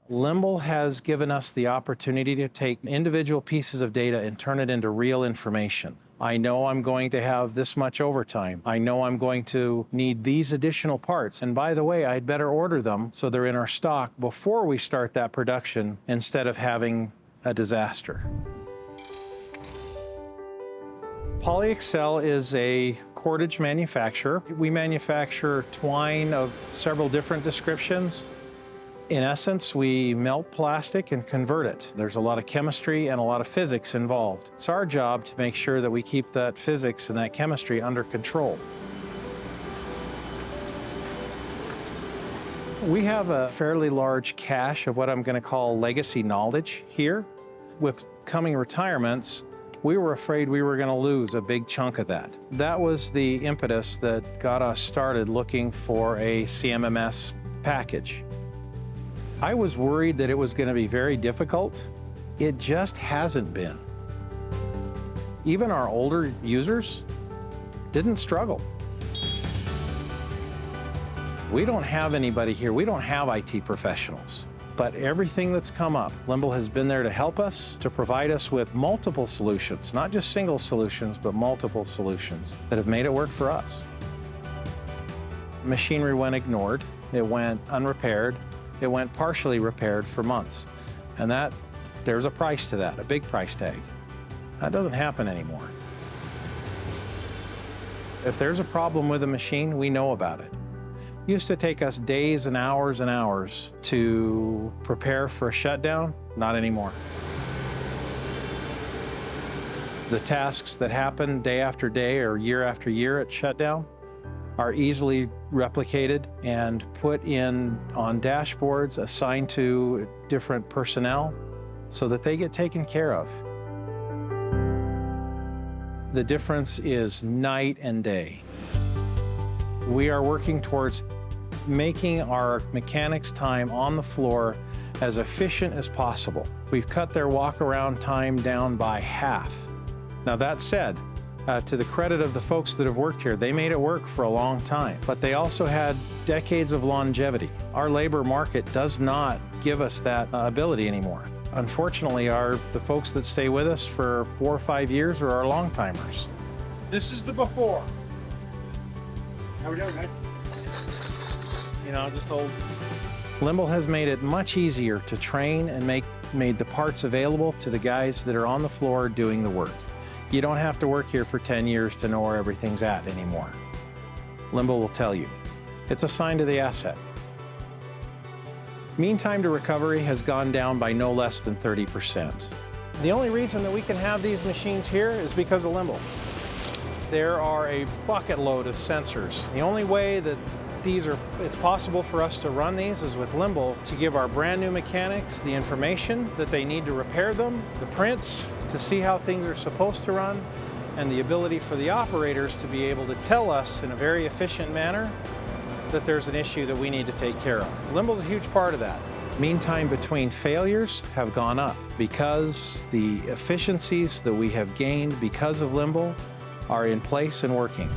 Limble has given us the opportunity to take individual pieces of data and turn it into real information. I know I'm going to have this much overtime. I know I'm going to need these additional parts. And by the way, I'd better order them so they're in our stock before we start that production instead of having a disaster. PolyExcel is a cordage manufacturer. We manufacture twine of several different descriptions. In essence, we melt plastic and convert it. There's a lot of chemistry and a lot of physics involved. It's our job to make sure that we keep that physics and that chemistry under control. We have a fairly large cache of what I'm going to call legacy knowledge here. With coming retirements, we were afraid we were going to lose a big chunk of that. That was the impetus that got us started looking for a CMMS package. I was worried that it was going to be very difficult. It just hasn't been. Even our older users didn't struggle. We don't have anybody here. We don't have IT professionals. But everything that's come up, Limble has been there to help us, to provide us with multiple solutions, not just single solutions, but multiple solutions that have made it work for us. Machinery went ignored. It went unrepaired. It went partially repaired for months. And there's a price to that, a big price tag. That doesn't happen anymore. If there's a problem with a machine, we know about it. It used to take us days and hours to prepare for a shutdown, not anymore. The tasks that happen day after day or year after year at shutdown are easily replicated and put in on dashboards assigned to different personnel so that they get taken care of. The difference is night and day. We are working towards making our mechanics' time on the floor as efficient as possible. We've cut their walk-around time down by half. Now that said, to the credit of the folks that have worked here, they made it work for a long time, but they also had decades of longevity. Our labor market does not give us that ability anymore. Unfortunately, the folks that stay with us for 4 or 5 years are our long-timers. This is the before. How we doing, man? Just old. Limble has made it much easier to train and made the parts available to the guys that are on the floor doing the work. You don't have to work here for 10 years to know where everything's at anymore. Limble will tell you. It's a sign to the asset. Mean time to recovery has gone down by no less than 30%. The only reason that we can have these machines here is because of Limble. There are a bucket load of sensors. The only way that it's possible for us to run these is with Limble to give our brand new mechanics the information that they need to repair them, the prints to see how things are supposed to run, and the ability for the operators to be able to tell us in a very efficient manner that there's an issue that we need to take care of. Limble's a huge part of that. Mean time between failures have gone up because the efficiencies that we have gained because of Limble are in place and working.